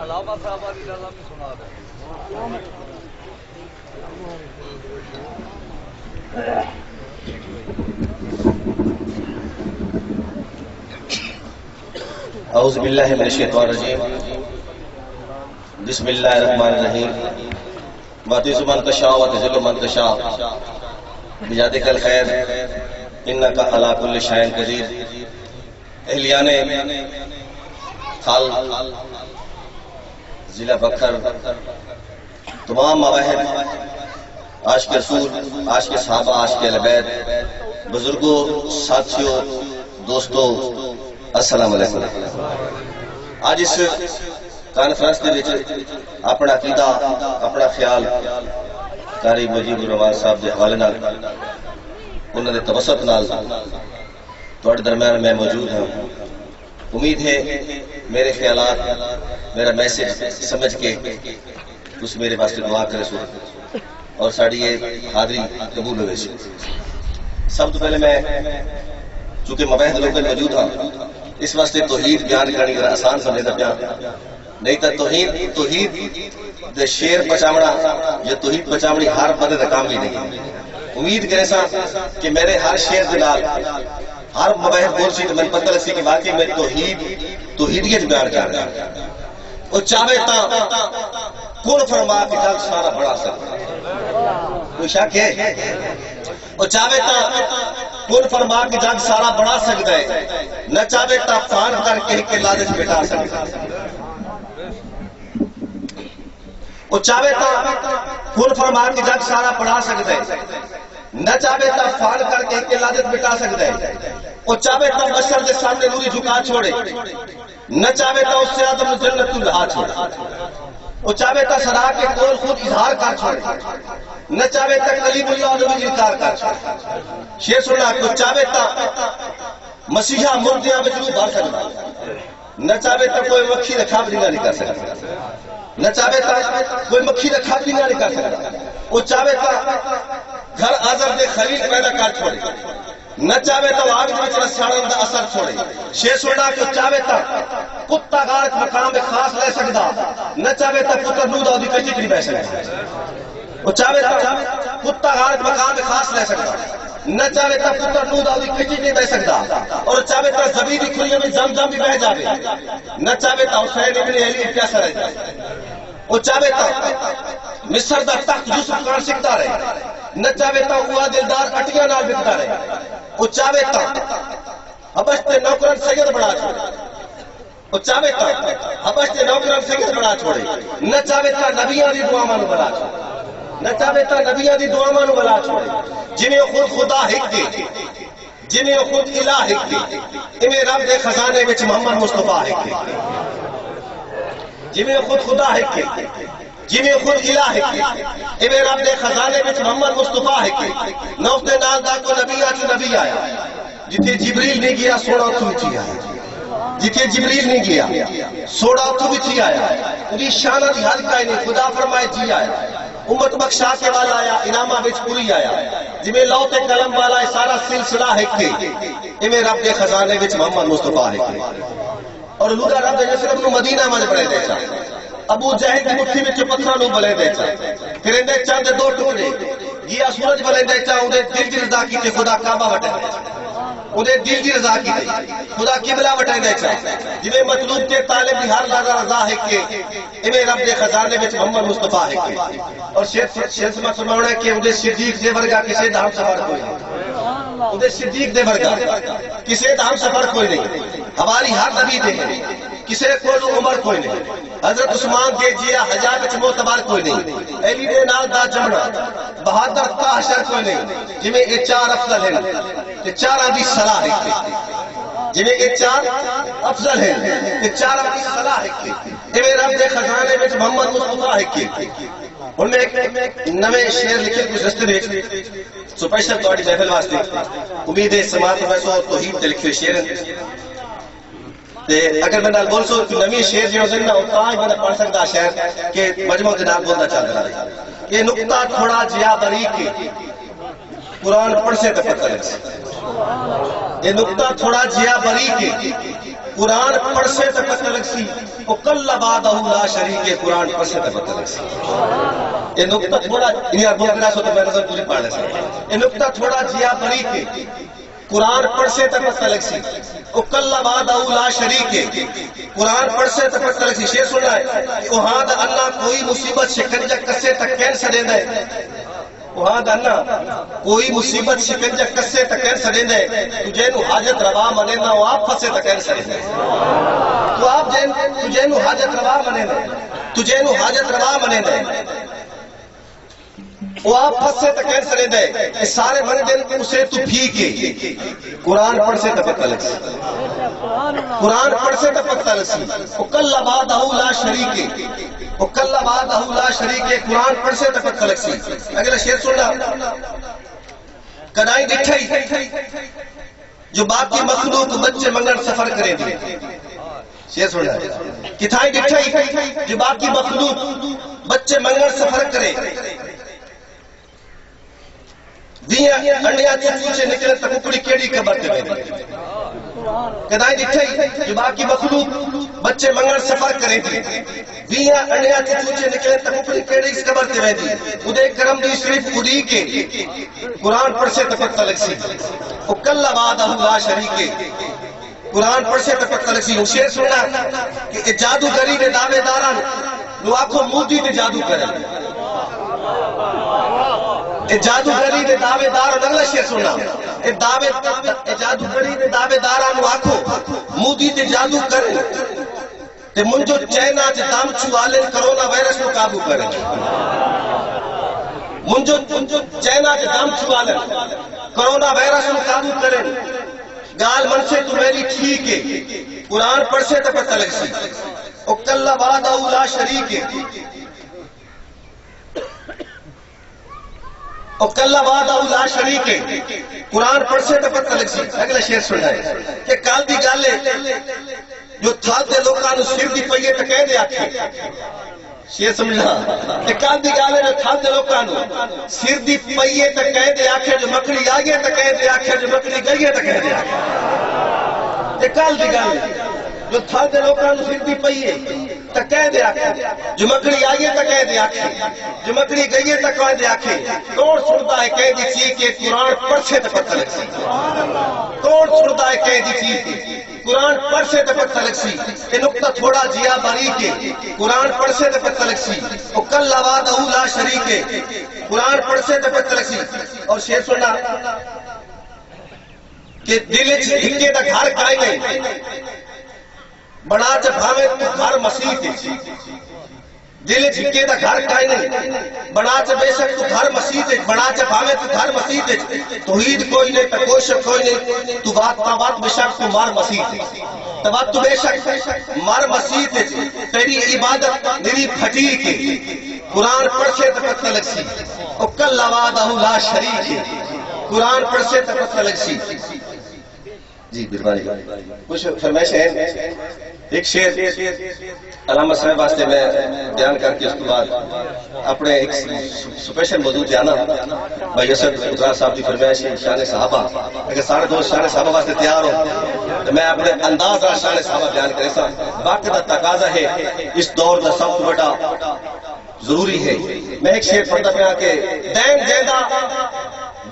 علامہ صاحب علی اللہ میں سنا دیں. اعوذ باللہ من الشیطان الرجیم. بسم اللہ الرحمن الرحیم. وَتُعِزُّ مَن تَشَاءُ وَتُذِلُّ مَن تَشَاءُ بِیَدِکَ الْخَیرُ اِنَّکَ عَلیٰ کُلِّ شَیْءٍ قدیر. اہلیان خال ضلع بکھر، تمام مواہب، عاشق رسول، عاشق صحابہ، عاشق اہل بیت، بزرگوں، ساتھیوں، دوستوں، السلام علیکم. آج اس کانفرنس کے وچ اپنا عقیدہ، اپنا خیال قاری مجیب الرحمان صاحب کے حوالے نال، انہوں نے توسط نال تھوڑے درمیان میں موجود ہوں. امید ہے میرے خیالات، میرا میسج سمجھ کے اس میرے واسطے دعا کرے سو اور ساڑی یہ حاضری قبول ہوئے سے. سب تو پہلے میں چونکہ مباحث لوگ موجود ہوں، اس واسطے توحید بیان کرنی ذرا آسان سمجھے دا بیان نہیں تا توحید دے شیر پچاوڑا یا توحید پچاوڑی ہر بندے دا کام بھی نہیں. امید کرے سا کہ میرے ہر شیر دے نال ہر مباحث بول سی تو میں پتہ لسی کہ واقعی میں توحیدیت بیان کر رہا ہوں. وہ چاہے تا کون فرما کہ جگ سارا بڑا سکتا، کوئی شک ہے؟ وہ چاہے تا کون فرما کہ جگ سارا بڑا سکتا ہے، نہ چاہے تا فان کر کے لالچ بٹا سکتا. وہ چاہے تا کون فرما کہ جگ سارا بڑھا سکتا ہے، نہ چاہے تا فان کر کے لالچ بٹا سکتا ہے. وہ چاہے تا بشر کے سامنے نوری جھکا چھوڑے، نہ چاہے تا اس سے آدم جنت لہا چھوڑے. وہ چاہے تا سرا کے کول خود اظہار کر چھوڑے، نہ چاہے تا کلیم اللہ نبی انکار کر چھوڑے. شیر سنا کو چاہے تا مسیحا مردیاں بچلو بھر سکتا، نہ چاہے تا کوئی مکھی رکھا بھی نہیں کر سکتا، نہ چاہے تا کوئی مکھی رکھا بھی نہیں کر سکتا. وہ چاہے تا گھر آزر دے خلیل پیدا کر چھوڑے، نہ چاہے تو آگ میں سڑن دا اثر چھوڑے. شیر سنا کہ چاہے تا کتا غارت مقام خاص لے سکتا، نہ چاہے تا پتر نو دا دی کچی نہیں بہ سکتا. وہ چاہے تا کتا غارت مقام خاص لے سکتا، نہ چاہے تا پتر نو دا دی کچی نہیں بہ سکتا. اور چاہے تا زمین دی کھلیوں میں زمزم بھی بہ جاوے، نہ چاہے تا حسین ابن علی پیاسا رہ جائے. وہ چاہے تا مصر دا تخت یوسف کر سکتا رہے، نہ چاہے تا ہوا دلدار اٹیاں نال بکتا رہے. وہ چاہے تا حبش تے نوکران سید بڑا چھوڑے، وہ چاہے تا حبش تے نوکران سید بڑا چھوڑے. نہ چاہے تا نبیان دی دعا مانو بڑا چھوڑے، نہ چاہے تا نبیان دی دعا مانو بڑا چھوڑے. جنہیں خود خدا ہک دے، جنہیں خود الہ ہک دے، انہیں رب دے خزانے وچ محمد مصطفیٰ ہک دے. جنہیں خود خدا ہک دے، جنہیں خود الہ ہک دے، انہیں رب دے خزانے وچ محمد مصطفیٰ ہک دے. نوف دے نال دا کو نبی آج نبی آیا، جتھے جبریل نہیں گیا سوڑا اتھو بھی آیا، جتھے جبریل نہیں گیا سوڑا اتھو بھی آیا. انہی شانہ دی حد کا نہیں، خدا فرمائے جی آیا. امت بخشا کے والا آیا، انامہ بچ پوری آیا. جمیں لوتے قلم والا ہے سارا سلسلہ ہک دے، انہیں رب دے خزانے وچ محمد مصطفیٰ ہک دے. اور لوگا رب دے نصرت نو مدینہ من بڑے دے چاہ، ابو جہل کی مٹھی میں پتھروں نو بلے دے چاہ. پھر اندے چاند دو ٹکڑے گیا سورج بلے دے چاہ، انہیں دل کی رضا کی تے خدا کعبہ وٹے دے چاہ، انہیں دل کی رضا کی تے خدا قبلہ وٹے دے چاہ. جنہیں مطلوب کے طالب بھی ہر لازہ رضا ہے کہ انہیں رب دے خزانے وچ محمد مصطفیٰ ہے کہ. اور شیر سمجھ سماؤنا ہے کہ انہیں صدیق دے ورگا کسے دام سفر کوئی نہیں، انہیں صدیق دے ورگا کسے دام سفر کوئی نہیں. ہماری ہر نبی دے ہیں، کسے کولو عمر کوئی نہیں. حضرت عثمان دے جیا حجاب وچ معتبر کوئی نہیں. علی دے نال دا جمنا بہادر تا حشر کوئی نہیں. جویں اے چار افضل ہیں تے چاراں دی صلاح ہے، جویں اے چار افضل ہیں تے چاراں دی صلاح ہے. ایویں رب دے خزانے وچ محمد مصطفیٰ ہے کہ. ہن میں ایک نویں شعر لکھے کچھ رستے وچ سپیشل تہاڈی محفل واسطے. امید ہے سماعت میں سو توحید تے لکھے شعر اگر میں نال بول سو کہ نمی شعر جو ہے نا تاج میں پڑھ سکتا شعر کہ مجموع کے نال بولنا چاہتا ہے. یہ نقطہ تھوڑا جیا باریک قرآن پڑھ سے پتہ لگ سی. یہ نقطہ تھوڑا جیا باریک قرآن پڑھ سے پتہ لگ سی. وکل بعدہ لا شریک قرآن پر سے تبت لکسی یہ نکتہ تھوڑا انہیں اربوں کے ناس ہوتا میں نظر تجھے پاڑھنے سے یہ نکتہ تھوڑا جیا بری کے قرآن پڑھ سے تبت لکسی وکل بعدہ لا شریک قرآن پڑھ سے تبت لکسی شیئر سننا ہے وہاں دا اللہ کوئی مصیبت شکنجہ کسے تک کینسر دے دے وہاں دا اللہ کوئی مصیبت شکنجہ کسے تک کینسر دے دے تجھے نو حاجت روا منے نہ وہ آپ پھسے تک کینسر دے تو آپ تجھے نو حاجت روا منے دے تجھے نو حاجت روا منے دے وہ آپ پھسے تک کینسر دے دے سارے منے دے اسے تو بھی کے قرآن پڑھ سے تک پتہ لگسی قرآن پڑھ سے تک پتہ لگسی وکل بعدہ لا شریک وکل بعدہ لا شریک قرآن پڑھ سے تک پتہ لگسی اگلا شعر سننا کدائیں ڈٹھائی جو باقی مخلوق بچے منگن سفر کریں دی شعر سننا کتھائیں ڈٹھائی جو باقی مخلوق بچے منگن سفر کریں دیاں انڈیاں چوچے نکلے تک اکڑی کیڑی قبر تے ویندی کدائیں ڈٹھائی جو باقی مخلوق بچے منگن سفر کریں دی دیاں انڈیاں چوچے نکلے تک اکڑی کیڑی قبر تے ویندی ادے کرم دی صرف خودی کے قرآن پڑھ سے تپتہ لگسی وکل بعدہ لا شریک قرآن پڑھ سے تپتہ لگسی وہ شعر سننا کہ جادوگری دے دعوے داران نو آنکھوں مودی دے جادو کریں جادوگری دے دعوے دار اگلا شعر سننا جادوگری دے دعوے دارانو آکھو مودی تے جادو کرے تے منجو چائنا تے دام چھوالے کرونا وائرس کو قابو کرے منجو چائنا تے دام چھوالے کرونا وائرس کو قابو کرے گال من سے تو میری ٹھیک ہے قرآن پڑھ سے تے پتہ لگسی وکل بعدہ لا شریک وکل بعدہ لا شریک قرآن پڑھ سے پتہ لگسی اگلا شعر سننا ہے کہ کال دی گالے جو تھال دے لوکاں نو سر دی پئیے تے کہہ دے آکھے شعر سمجھنا کہ کال دی گالے جو تھال دے لوکاں نو سر دی پئیے تے کہہ دے آکھے جو مکڑی آگے تے کہہ دے آکھے جو مکڑی گئیے تے کہہ دے آکھے کہ کال دی گالے جو تھال دے لوکاں نو سر دی پئیے تے کہہ دے آکھے جو مکڑی آگے تے کہہ دے آکھے جو مکڑی گئیے تے کہہ دے آکھے کون سنتا ہے کہہ دی چیز کہ قرآن پڑھ سے تے پتہ لگسی کون سنتا ہے کہہ دی چیز قرآن پڑھ سے تے پتہ لگسی کہ نقطہ تھوڑا جیا باریک ہے قرآن پڑھ سے تے پتہ لگسی وکل بعدہ لا شریک قرآن پڑھ سے تے پتہ لگسی اور شعر سننا کہ دل وچ ہکے دا گھر کائیں نہیں بڑا چ بھاوے تو گھر مسیح تے دل جھکے دا گھر کائیں نہیں بڑا چ بے شک تو گھر مسیح تے بڑا چ بھاوے تو گھر مسیح تے توحید کوئی نہیں تے کوئی شک کوئی نہیں تو بات بے شک تو مار مسیح تے تو بے شک مار مسیح تے تیری عبادت میری پھٹی کے قرآن پڑھ سے پتہ لگسی وکل بعدہ لا شریک قرآن پڑھ سے پتہ لگسی جی بھائی کچھ فرمائش ہے ایک شعر علامہ صاحب واسطے میں بیان کر کے اس کے بعد اپنے ایک سپیشل موضوع جانا بھائی یسر اترار صاحب کی فرمائش ہے شان صحابہ اگر سارے دوست شان صحابہ واسطے تیار ہو تو میں اپنے انداز اور شان صحابہ بیان کرے سا باقی دا تقاضا ہے اس دور دا سب کو بڑا ضروری ہے میں ایک شعر پڑھتا پیا کہ دین جیدہ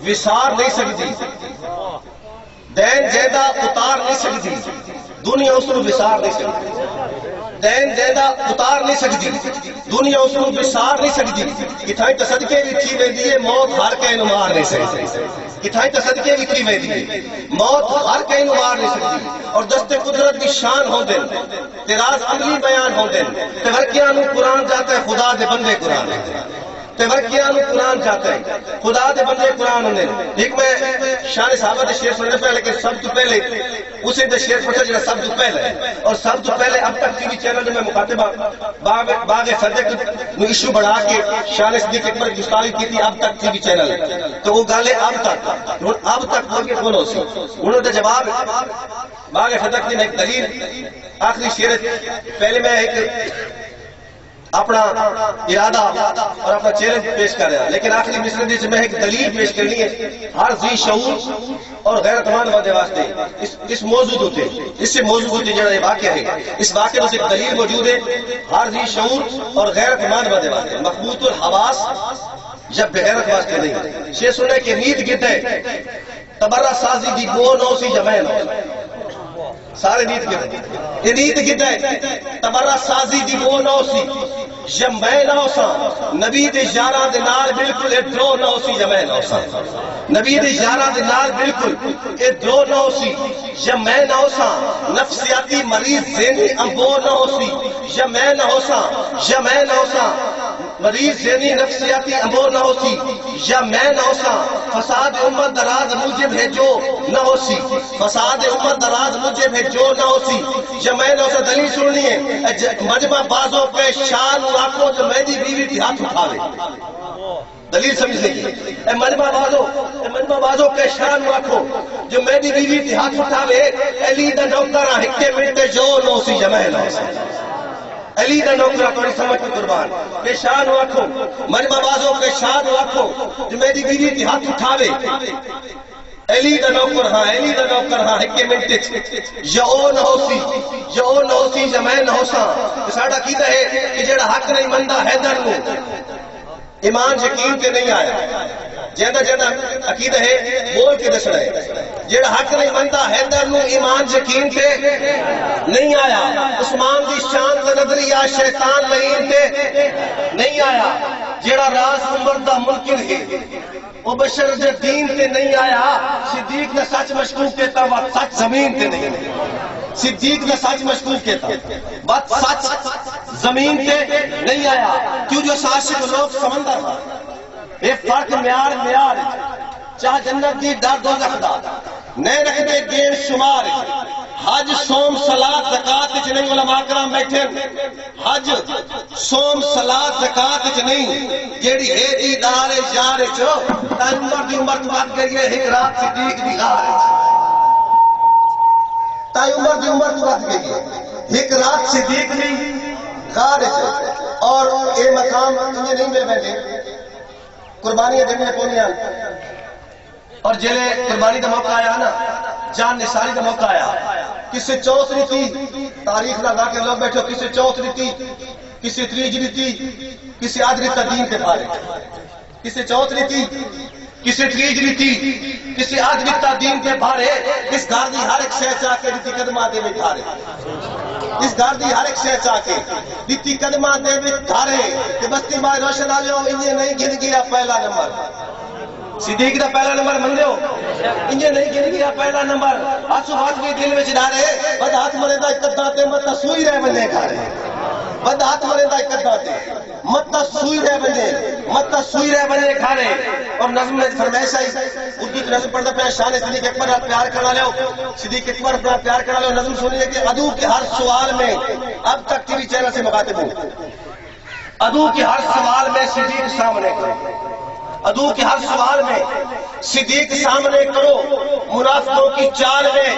وسار نہیں سکتی دین جیدہ اتار نہیں سکتی دنیا اس کو وسار نہیں سکتی دین جیدہ اتار نہیں سکتی دنیا اس کو وسار نہیں سکتی کتھائیں تصدقے بھی تھی ویندی ہے موت ہر کہیں مار نہیں سکتی کتھائیں تصدقے بھی تھی ویندی ہے موت ہر کہیں مار نہیں سکتی اور دست قدرت کی شان ہو دیں تراز عملی بیان ہو دیں تورکیاں نو قرآن جاتا ہے خدا دے بندے قرآن تورکیاں نو قرآن جاتا ہے خدا دے بندے قرآن ہونے ایک میں شان صحابہ دے شعر سننے پہ لیکن سب تو پہلے اسے دے شعر پڑھتا جنہا سب تو پہلے اور سب تو پہلے اب تک ٹی وی چینل میں مخاطبہ باغ صدق نو ایشو بڑھا کے شان صدیق اکبر گستاخی کی تھی اب تک ٹی وی چینل تو وہ گالے اب تک بول کے کون ہو سی انہوں نے جواب باغ صدق نے ایک دلیل آخری شعر پہلے میں ایک اپنا ارادہ اور اپنا چیلنج پیش کر رہا ہے، لیکن آخری مصرے میں ایک دلیل پیش کرنی ہے ہر ذی شعور اور غیرت مند بندے واسطے اس موضوع ہوتے اس سے موضوع ہوتے جڑا یہ واقعہ ہے، اس واقعے سے ایک دلیل موجود ہے ہر ذی شعور اور غیرت مند بندے واسطے مخبوط الحواس جب بغیرت واسطے نہیں شے سنے کہ نیت گت ہے تبرہ سازی دی گو نو سی جمع نو سارے نیت گت یہ نیت گت ہے تبرہ سازی دی گو نو سی جمع نو سا نبی دے یاراں دے نال بالکل اے درو نو سی جمع نو سا نبی دے یاراں دے نال بالکل اے درو نو سی جمع نو سا نفسیاتی مریض ذہنی امبو نو سی جمع نو سا مریض ذہنی نفسیاتی امور نہ ہو سی یا میں نہ ہو سا فساد امت دراز مجھے بھیجو نہ ہو سی فساد امت دراز مجھے بھیجو نہ ہو سی یا میں نہ ہو سا دلیل سننی ہے مجمع بازوں پہ شان آنکھوں جو میری بیوی کی ہاتھ اٹھاوے دلیل سمجھنے کی اے مجمع بازوں کے شان آنکھوں جو میری بیوی کی ہاتھ اٹھاوے علی دا نوکرہ ہکے منٹے جو نہ ہو سی یا میں نہ ہو سا علی دا نوکرہ تھوڑی سمجھ کی قربان کہ شان آنکھوں مجمع بازوں کے شان آنکھوں جو میری بیوی کی ہاتھ اٹھاوے علی دا نوکر ہاں ہکے منٹے یا او نہ ہو سی یا میں نہ ہو سا ساڑا کیتا ہے کہ جیڑا حق نہیں مندہ حیدر نو ایمان یقین تے نہیں آیا جیندہ عقیدہ ہے بول کے دسنا ہے جیڑا حق نہیں مندہ حیدر نو ایمان یقین تے نہیں آیا عثمان دی شان تے نظریہ شیطان لئین تے نہیں آیا جیڑا راز عمر دا ملکن ہے وہ بشر دے دین تے نہیں آیا صدیق نے سچ مشکوک کہتا بات سچ زمین تے نہیں صدیق نے سچ مشکوک کہتا بات سچ زمین تے نہیں آیا کیوں جو عاشق لوگ سمندر تھا یہ فرق میار چاہ جنت دی ڈر دوزخ دا نہیں رکھتے گین شمار حج سوم صلاۃ زکات وچ نہیں علماء کرام بیٹھے حج سوم صلاۃ زکات وچ نہیں جیڑی ہے دیدار یار چو تا عمر دی عمر تو بات گئی ہے ایک رات صدیق دی غار تا عمر دی عمر تو بات گئی ہے ایک رات صدیق دی غار اور اے مقام تجھے نہیں مل بیٹھے قربانیاں دینے پونیاں اور جلے قربانی کا موقع آیا نا جان نثاری کا موقع آیا کسی چوتھ ریتی تاریخ نہ لا کے لوگ بیٹھو کسی چوتھ ریتی کسی تریج ریتی کسی آدھ ریتا دین کے بارے کسی چوتھ ریتی کسی تریج ریتی کسی آدھ ریتا دین کے بارے اس گھر دی ہر ایک شے چاہ کے ریتی قدمہ دے میں دھارے اس گھر دی ہر ایک شے چاہ کے ریتی قدمہ دے میں دھارے کہ بستی ماں روشن آ جاؤ انہیں نہیں گن گیا پہلا نمبر صدیق دا پہلا نمبر مندے ہو انجھے نہیں گن گیا پہلا نمبر آسو بات بھی دل میں چڑھا رہے بد ہاتھ مرے دا اکدہ تے متا سوئی رہے بندے کھا رہے بد ہاتھ مرے دا اکدہ تے متا سوئی رہے بندے کھا رہے اور نظم میں فرمیش آئی اردو کی نظم پڑھتا پہ شان صدیق اکبر پیار کرنا لے صدیق اکبر پیار کرنا لے نظم سنیے کہ عدو کے ہر سوال میں اب تک ٹی وی چینل سے مخاطب ہوں عدو کے ہر سوال میں صدیق سامنے کرو عدو کے ہر سوال میں صدیق سامنے کرو منافقوں کی چال میں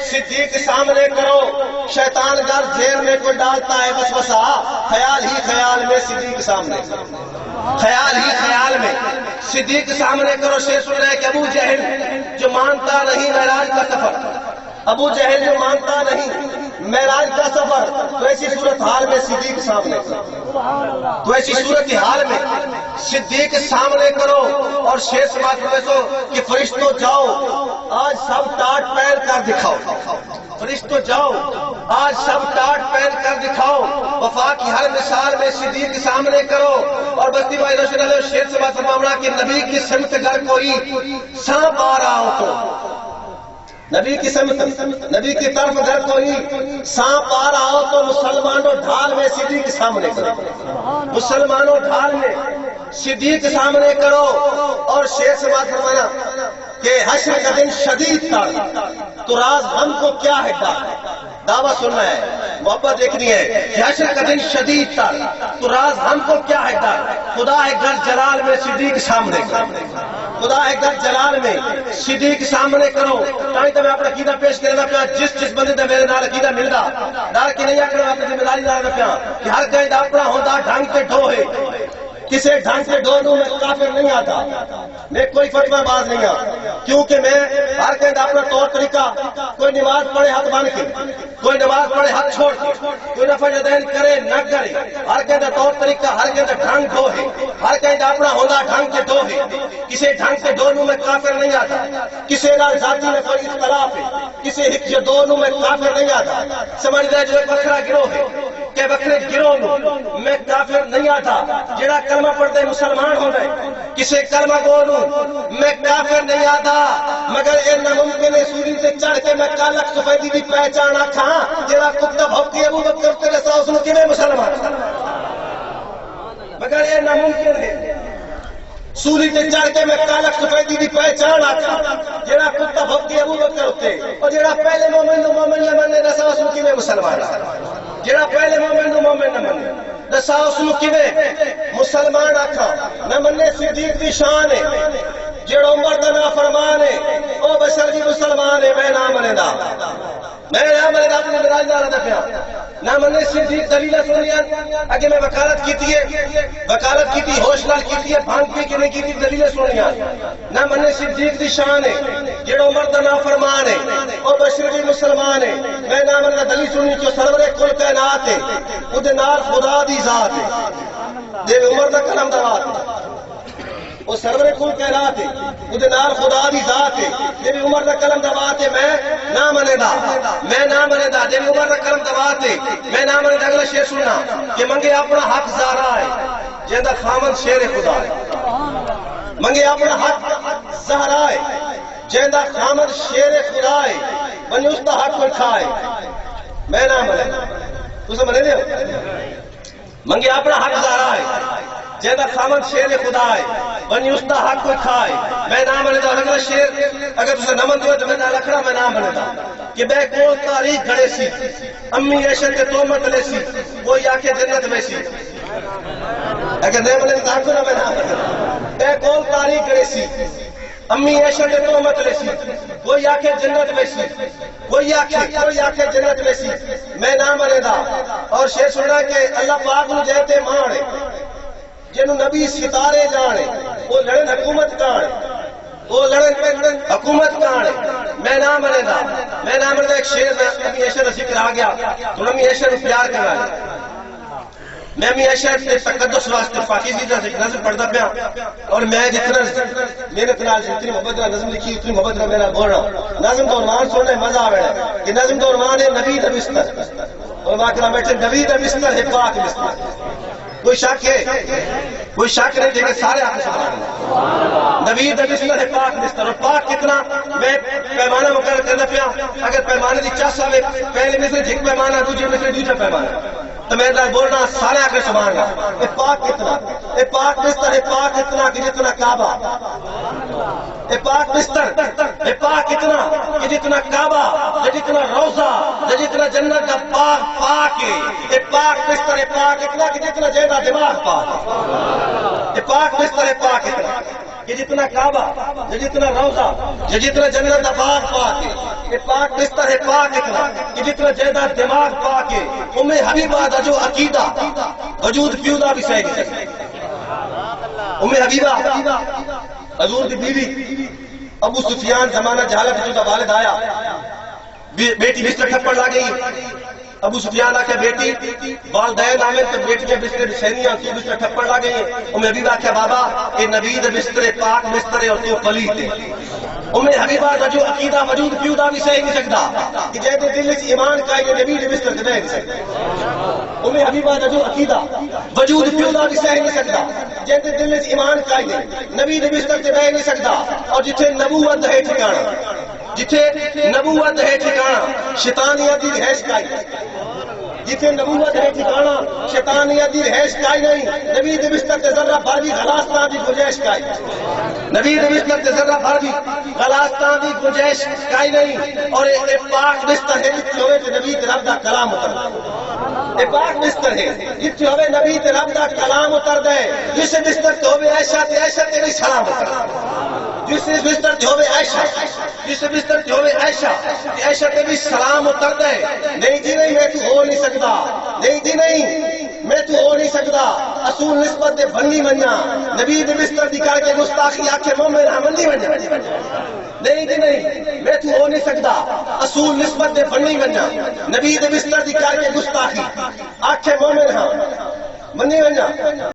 صدیق سامنے کرو شیطان گر ذہن میں کوئی ڈالتا ہے وسوسہ خیال ہی خیال میں صدیق سامنے خیال ہی خیال میں صدیق سامنے کرو شیخ سن رہے کہ ابو جہل جو مانتا نہیں معراج کا سفر ابو جہل جو مانتا نہیں معراج کا سفر تو ایسی صورتحال میں صدیق سامنے کرو تو ایسی صورتحال میں صدیق سامنے کرو اور شیر سے بات کرو کہ فرشتوں جاؤ آج سب ٹاٹ پہن کر دکھاؤ فرشتوں جاؤ آج سب ٹاٹ پہن کر دکھاؤ وفا کی ہر مثال میں صدیق سامنے کرو اور بستی بھائی روشن علیہ شیر سے بات فرماؤں کہ نبی کی سمت گر کوئی سانپ آ رہا ہو تو نبی کی سمت نبی کی طرف اگر کوئی سانپ آ رہا ہو تو مسلمانوں ڈھال میں صدیق سامنے کرو مسلمانوں ڈھال میں صدیق سامنے کرو اور شیر سے بات فرمانا کہ حشر کا دن شدید تھا تو راز ہم کو کیا ہے دعویٰ سننا ہے محبت دیکھنی ہے کہ حشر کا دن شدید تھا تو راز ہم کو کیا ہے خدا ہے گھر جلال میں صدیق سامنے کرو خدا ایک دم جلال میں صدیق سامنے کرو تاکہ تمہیں اپنا عقیدہ پیش کرنا پیا جس بندے دا میرے نال عقیدہ ملدا نال کہ نہیں آکڑا اپنی ذمہ داری لانا پیا کہ ہر کہیں دا اپنا ہوندا ڈھنگ تے ڈھو ہے کسی ڈھنگ سے ڈھو میں کافر نہیں آتا میں کوئی فتویٰ باز نہیں آتا کیونکہ میں ہر کہیں دا اپنا طور طریقہ کوئی نماز پڑھے ہاتھ بان کے کوئی نماز پڑھے ہاتھ چھوڑ کے کوئی رفع یدین کرے نہ کرے ہر کہیں دا طور طریقہ ہر کہیں دا ڈھنگ ڈھو ہے ہر کہیں دا اپنا ہوندا ڈھنگ کے ڈھو ہے کسی ڈھنگ سے ڈھو میں کافر نہیں آتا کسی نال ذاتی میں کوئی اختلاف ہے کسی ایک یا دو میں کافر نہیں آتا سمجھ دے جو ایک وکرا گروہ ہے کہ وکرے گروہ میں کافر نہیں آتا جڑا کلمہ پڑھتے مسلمان ہو گئے کسی کلمہ بولوں میں کافر نہیں آتا مگر یہ ناممکن ہے سوری سے چڑھ کے میں کالک سفیدی بھی پہچان آکھاں جڑا کتا بھوکی ابو بکر تیرے سا اس نے کیویں مسلمان مگر یہ ناممکن ہے سوری سے چڑھ کے میں کالک سفیدی بھی پہچان آکھاں جڑا کتا بھوکی ابو بکر ہوتے اور جڑا پہلے مومن نہ منے رسا اس نے کیویں مسلمان جڑا پہلے مومن نہ منے دسا اس نو کیویں مسلمان آکھا نہ منے صدیق دی شان ہے جڑا عمر دا نافرمان ہے او بشر دی مسلمان ہے میں نہ منے دا اپنی لڑائی دار دا پیا نہ منے صدیق دلیل سنیا اگے میں وکالت کیتی ہوش نال کیتی ہے بھانگ پی کے نہیں کیتی دلیل سنیا نہ منے صدیق دی شان ہے جڑا عمر دا نافرمان ہے او بشر دی مسلمان ہے میں نہ منے دلیل سنی جو سرور کل کائنات ہے او دے نال خدا دی ذات ہے دے عمر دا کلام دا بات ہے وہ سرور کل کائنات ہے او دے نال خدا دی ذات ہے دے عمر دا کلام دا بات ہے میں نہ منے دا دے عمر دا کلام دا بات ہے میں نہ منے دا اگلا شعر سننا کہ منگے اپنا حق زہرا ہے جیندا خامن شیر خدا ہے منگے اپنا حق زہرا ہے جیندا خامن شیر خدا ہے ونی اس دا حق کوئی کھائے میں نہ منے تسے منے دے منگے اپنا حق زہرا ہے جیندا خامن شیر خدا ہے ونی اس دا حق کوئی کھائے میں نہ منے دا اگلا شعر اگر تسے نہ مندو تو میں نہ لکھنا میں نہ منے دا کہ بے کول تاریخ گھڑے سی امی عیشت کے تومت لے سی کوئی آکے جنت میں سی اگر نہیں منے دا کو نہ میں نہ منے بے کول تاریخ گھڑے سی امی عیشت کے تومت لے سی کوئی آکے جنت میں سی کوئی آکے جنت میں سی میں نہ منے دا اور شعر سنا کہ اللہ پاک نو جہتے مانے جنو نبی ستارے جانے وہ لڑن حکومت کانے وہ لڑن حکومت کانے میں نہ منے دا ایک شعر میں امی عائشہ ذکر آ گیا تو امی عائشہ پیار کرنا ہے میں امی عائشہ کے تقدس واسطے پاکیزگی کا نظم پڑھتا پیا اور میں جتنا محنت نال جتنی محبت نظم لکھی اتنی محبت میرا بول رہا ہوں نظم کا عنوان سننے مزہ آ رہا ہے کہ نظم کا عنوان ہے نبی دا بستر اور باقی بیٹھے نبی دا بستر ہے پاک بستر کوئی شک نہیں دیکھے سارے آپ سبحان نبی دا بستر ہے پاک بستر اور پاک کتنا میں پیمانہ مقرر کرنا پیا اگر پیمانے دی چاس آوے پہلے مثل جھک پیمانہ دوجہ مثل دوجہ پیمانہ تو میں بولنا سارے آکر سبحان اللہ یہ پاک کتنا یہ پاک بستر ہے پاک کتنا کہ جتنا کعبہ یہ پاک بستر یہ پاک کتنا کہ جتنا کعبہ جتنا روزہ جتنا جنت کا پاک ہے یہ پاک بستر ہے پاک کتنا کہ جتنا جیدہ دماغ پاک یہ پاک بستر ہے پاک کتنا کہ جتنا کعبہ جتنا روزہ جتنا جنت کا پاک ہے یہ پاک بستر ہے پاک اتنا کہ جتنا جیدہ دماغ پاک ہے امیں حبیبہ دا جو عقیدہ وجود پیودا بھی صحیح نہیں سکتے امیں حبیبہ حضور دی بیوی ابو سفیان زمانہ جہالت جو دا والد آیا بیٹی بستر ٹھپڑ لا گئی ابو سفیان آکھا بیٹی والدین آمین تو بیٹی کے بستر سینیاں تو بستر ٹھپڑ لا گئی امیں حبیبہ آکھا بابا اے نبی دا بستر پاک بستر اور تو پلیت ہے امیں حبیبہ دا جو عقیدہ وجود پیودا بھی صحیح نہیں سکتا کہ جہدے دل سے ایمان کا یہ نبی دا بستر دے نہیں سکتا امیں حبیبہ دا جو عقیدہ وجود پیودا بھی صحیح نہیں سکتا جہدے دل سے ایمان کا یہ نبی دا بستر دے نہیں سکتا اور جتھے نبوت ہے ٹھکانا جتھے نبوت ہے ٹھکانا شیطانیت دی رہائش کا جتھے نبوت ہے ٹھکانا شیطانیت دی رہائش کا نہیں نبی دے بستر تے ذرہ بھر بھی غلاستان دی گنجائش کا نبی دے بستر تے ذرہ بھر بھی غلاستان دی گنجائش کا نہیں اور اے پاک بستر ہے جتھے ہوئے تے نبی دے رب دا کلام اترنا یہ پاک بستر ہے جتنے ہوئے نبی تے رب دا کلام اتر دے جس بستر تے ہوئے عائشہ تے عائشہ تے بھی سلام اتر جس بستر تے ہوئے عائشہ جس بستر تے ہوئے عائشہ تے عائشہ تے بھی سلام اتر دے نہیں جی نہیں میں تو ہو نہیں سکتا نہیں جی نہیں میں تو ہو نہیں سکتا اصول نسبت دے بننی ونجا نبی دے بستر دی کر کے گستاخی آکھے مومن بننی ونجا نہیں جی نہیں میں تو ہو نہیں سکتا اصول نسبت دے بننی ونجا نبی دے بستر دی کر کے گستاخی آکھے مومن ہاں منی ونجا